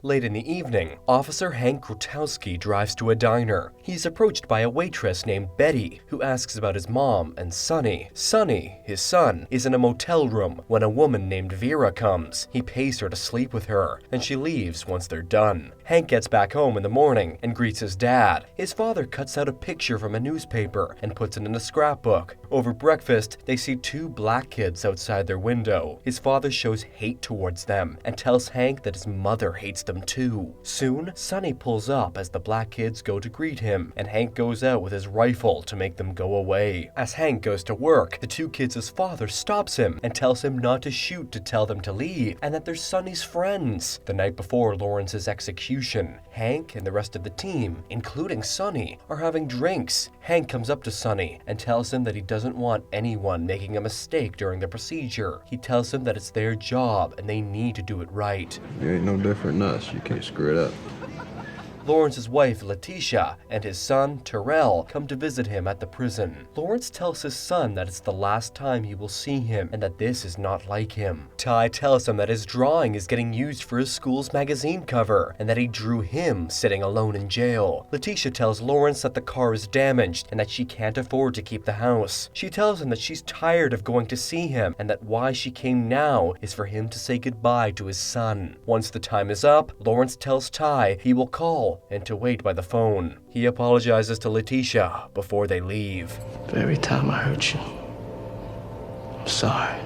Late in the evening, Officer Hank Grotowski drives to a diner. He's approached by a waitress named Betty, who asks about his mom and Sonny. Sonny, his son, is in a motel room when a woman named Vera comes. He pays her to sleep with her, and she leaves once they're done. Hank gets back home in the morning and greets his dad. His father cuts out a picture from a newspaper and puts it in a scrapbook. Over breakfast, they see two black kids outside their window. His father shows hate towards them and tells Hank that his mother hates them too. Soon, Sonny pulls up as the black kids go to greet him, and Hank goes out with his rifle to make them go away. As Hank goes to work, the two kids' father stops him and tells him not to shoot to tell them to leave, and that they're Sonny's friends. The night before Lawrence's execution, Hank and the rest of the team, including Sonny, are having drinks. Hank comes up to Sonny and tells him that he doesn't want anyone making a mistake during the procedure. He tells him that it's their job and they need to do it right. You ain't no different than us. You can't screw it up. Lawrence's wife, Letitia, and his son, Terrell, come to visit him at the prison. Lawrence tells his son that it's the last time he will see him and that this is not like him. Ty tells him that his drawing is getting used for his school's magazine cover and that he drew him sitting alone in jail. Letitia tells Lawrence that the car is damaged and that she can't afford to keep the house. She tells him that she's tired of going to see him and that why she came now is for him to say goodbye to his son. Once the time is up, Lawrence tells Ty he will call and to wait by the phone. He apologizes to Letitia before they leave. Every time I hurt you, I'm sorry.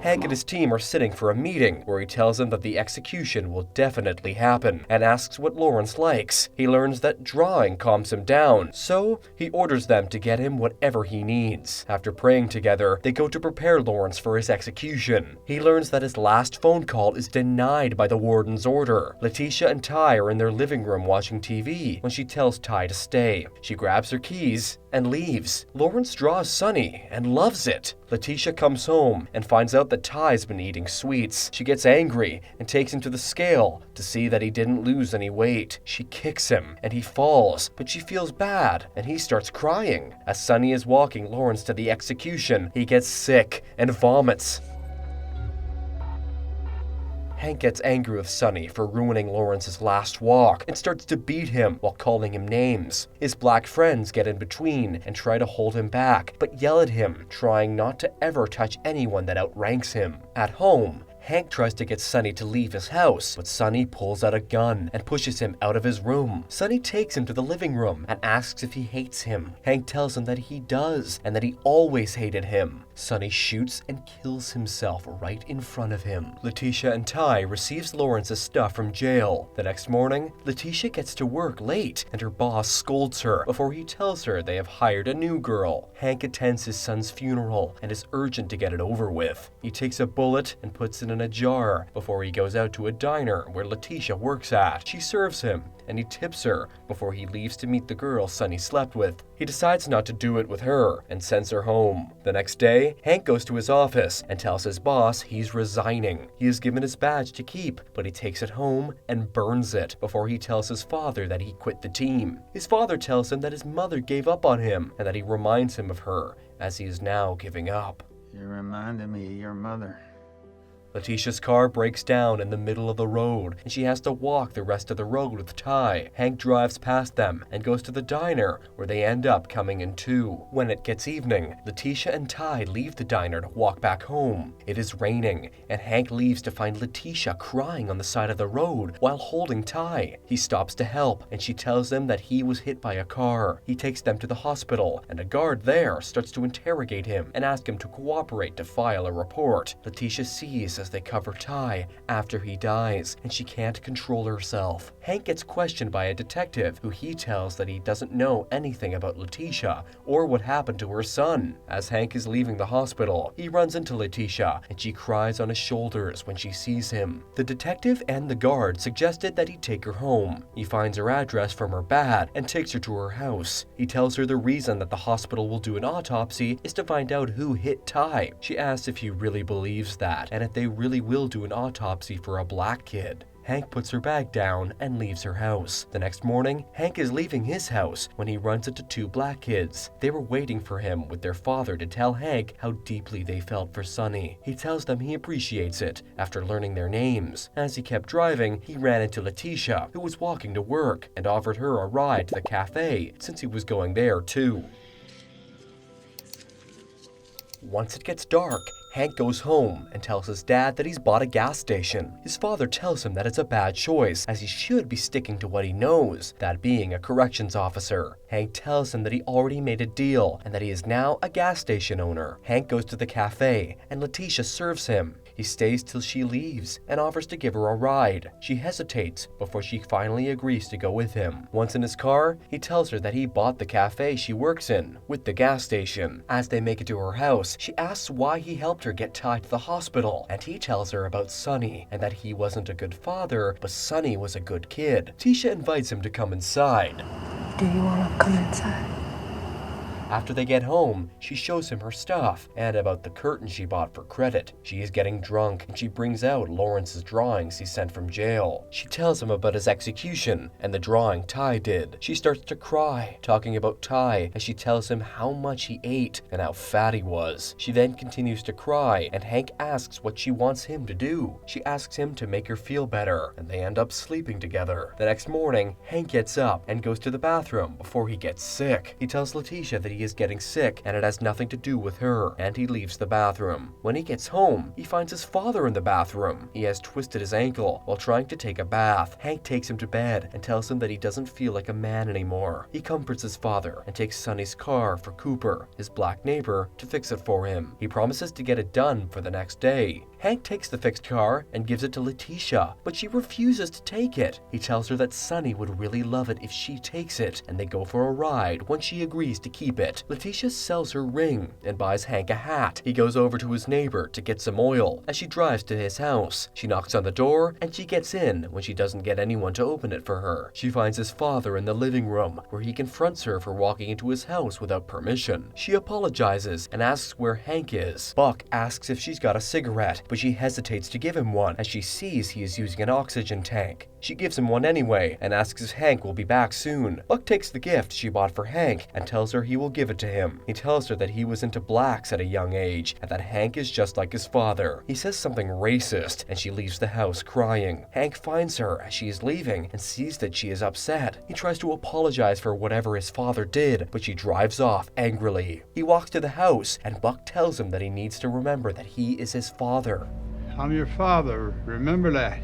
Hank and his team are sitting for a meeting where he tells them that the execution will definitely happen and asks what Lawrence likes. He learns that drawing calms him down, so he orders them to get him whatever he needs. After praying together, they go to prepare Lawrence for his execution. He learns that his last phone call is denied by the warden's order. Letitia and Ty are in their living room watching TV when she tells Ty to stay. She grabs her keys and leaves. Lawrence draws Sonny and loves it. Letitia comes home and finds out that Ty's been eating sweets. She gets angry and takes him to the scale to see that he didn't lose any weight. She kicks him and he falls, but she feels bad and he starts crying. As Sonny is walking Lawrence to the execution, he gets sick and vomits. Hank gets angry with Sonny for ruining Lawrence's last walk and starts to beat him while calling him names. His black friends get in between and try to hold him back, but yell at him, trying not to ever touch anyone that outranks him. At home, Hank tries to get Sonny to leave his house, but Sonny pulls out a gun and pushes him out of his room. Sonny takes him to the living room and asks if he hates him. Hank tells him that he does and that he always hated him. Sonny shoots and kills himself right in front of him. Letitia and Ty receives Lawrence's stuff from jail. The next morning, Letitia gets to work late and her boss scolds her before he tells her they have hired a new girl. Hank attends his son's funeral and is urgent to get it over with. He takes a bullet and puts it in a jar before he goes out to a diner where Letitia works at. She serves him and he tips her before he leaves to meet the girl Sonny slept with. He decides not to do it with her and sends her home. The next day, Hank goes to his office and tells his boss he's resigning. He is given his badge to keep, but he takes it home and burns it before he tells his father that he quit the team. His father tells him that his mother gave up on him and that he reminds him of her as he is now giving up. You reminded me of your mother. Letitia's car breaks down in the middle of the road, and she has to walk the rest of the road with Ty. Hank drives past them and goes to the diner, where they end up coming in too. When it gets evening, Letitia and Ty leave the diner to walk back home. It is raining, and Hank leaves to find Letitia crying on the side of the road while holding Ty. He stops to help, and she tells them that he was hit by a car. He takes them to the hospital, and a guard there starts to interrogate him and ask him to cooperate to file a report. Letitia sees as they cover Ty after he dies, and she can't control herself. Hank gets questioned by a detective who he tells that he doesn't know anything about Letitia or what happened to her son. As Hank is leaving the hospital, he runs into Letitia and she cries on his shoulders when she sees him. The detective and the guard suggested that he take her home. He finds her address from her badge and takes her to her house. He tells her the reason that the hospital will do an autopsy is to find out who hit Ty. She asks if he really believes that and if they really will do an autopsy for a black kid. Hank puts her bag down and leaves her house. The next morning, Hank is leaving his house when he runs into two black kids. They were waiting for him with their father to tell Hank how deeply they felt for Sonny. He tells them he appreciates it after learning their names. As he kept driving, he ran into Letitia, who was walking to work, and offered her a ride to the cafe since he was going there too. Once it gets dark, Hank goes home and tells his dad that he's bought a gas station. His father tells him that it's a bad choice, as he should be sticking to what he knows, that being a corrections officer. Hank tells him that he already made a deal and that he is now a gas station owner. Hank goes to the cafe and Letitia serves him. He stays till she leaves and offers to give her a ride. She hesitates before she finally agrees to go with him. Once in his car, he tells her that he bought the cafe she works in with the gas station. As they make it to her house, she asks why he helped her get tied to the hospital, and he tells her about Sonny and that he wasn't a good father, but Sonny was a good kid. Tisha invites him to come inside. Do you want to come inside? After they get home, she shows him her stuff and about the curtain she bought for credit. She is getting drunk and she brings out Lawrence's drawings he sent from jail. She tells him about his execution and the drawing Ty did. She starts to cry, talking about Ty as she tells him how much he ate and how fat he was. She then continues to cry and Hank asks what she wants him to do. She asks him to make her feel better and they end up sleeping together. The next morning, Hank gets up and goes to the bathroom before he gets sick. He tells Letitia that he is getting sick and it has nothing to do with her, and he leaves the bathroom. When he gets home, he finds his father in the bathroom. He has twisted his ankle while trying to take a bath. Hank takes him to bed and tells him that he doesn't feel like a man anymore. He comforts his father and takes Sonny's car for Cooper, his black neighbor, to fix it for him. He promises to get it done for the next day. Hank takes the fixed car and gives it to Letitia, but she refuses to take it. He tells her that Sonny would really love it if she takes it, and they go for a ride when she agrees to keep it. Letitia sells her ring and buys Hank a hat. He goes over to his neighbor to get some oil as she drives to his house. She knocks on the door and she gets in when she doesn't get anyone to open it for her. She finds his father in the living room where he confronts her for walking into his house without permission. She apologizes and asks where Hank is. Buck asks if she's got a cigarette, but she hesitates to give him one as she sees he is using an oxygen tank. She gives him one anyway and asks if Hank will be back soon. Buck takes the gift she bought for Hank and tells her he will give it to him. He tells her that he was into blacks at a young age and that Hank is just like his father. He says something racist and she leaves the house crying. Hank finds her as she is leaving and sees that she is upset. He tries to apologize for whatever his father did, but she drives off angrily. He walks to the house and Buck tells him that he needs to remember that he is his father. I'm your father, remember that.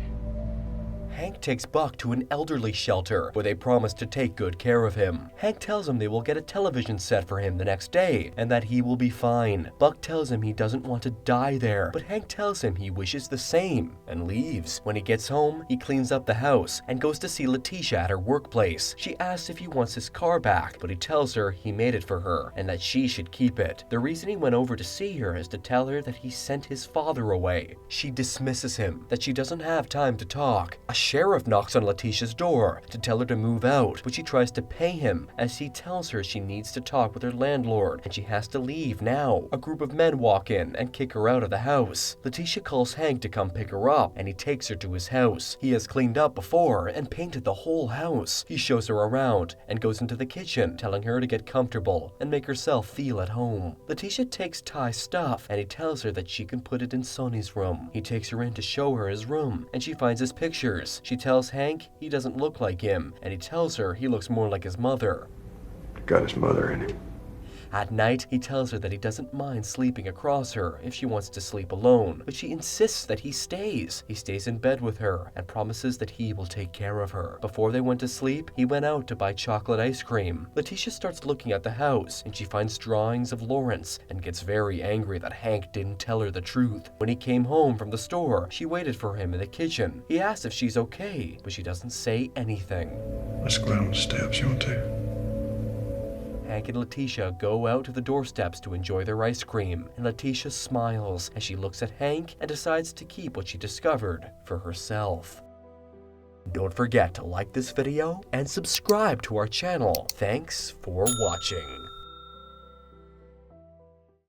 Hank takes Buck to an elderly shelter where they promise to take good care of him. Hank tells him they will get a television set for him the next day and that he will be fine. Buck tells him he doesn't want to die there, but Hank tells him he wishes the same and leaves. When he gets home, he cleans up the house and goes to see Letitia at her workplace. She asks if he wants his car back, but he tells her he made it for her and that she should keep it. The reason he went over to see her is to tell her that he sent his father away. She dismisses him, that she doesn't have time to talk. A sheriff knocks on Letitia's door to tell her to move out, but she tries to pay him as he tells her she needs to talk with her landlord and she has to leave now. A group of men walk in and kick her out of the house. Letitia calls Hank to come pick her up and he takes her to his house. He has cleaned up before and painted the whole house. He shows her around and goes into the kitchen, telling her to get comfortable and make herself feel at home. Letitia takes Ty's stuff and he tells her that she can put it in Sonny's room. He takes her in to show her his room and she finds his pictures. She tells Hank he doesn't look like him, and he tells her he looks more like his mother. Got his mother in him. At night, he tells her that he doesn't mind sleeping across her if she wants to sleep alone, but she insists that he stays. He stays in bed with her and promises that he will take care of her. Before they went to sleep, he went out to buy chocolate ice cream. Letitia starts looking at the house and she finds drawings of Lawrence and gets very angry that Hank didn't tell her the truth. When he came home from the store, she waited for him in the kitchen. He asks if she's okay, but she doesn't say anything. Let's go out on the steps, you want to? Hank and Letitia go out to the doorsteps to enjoy their ice cream, and Letitia smiles as she looks at Hank and decides to keep what she discovered for herself. Don't forget to like this video and subscribe to our channel. Thanks for watching.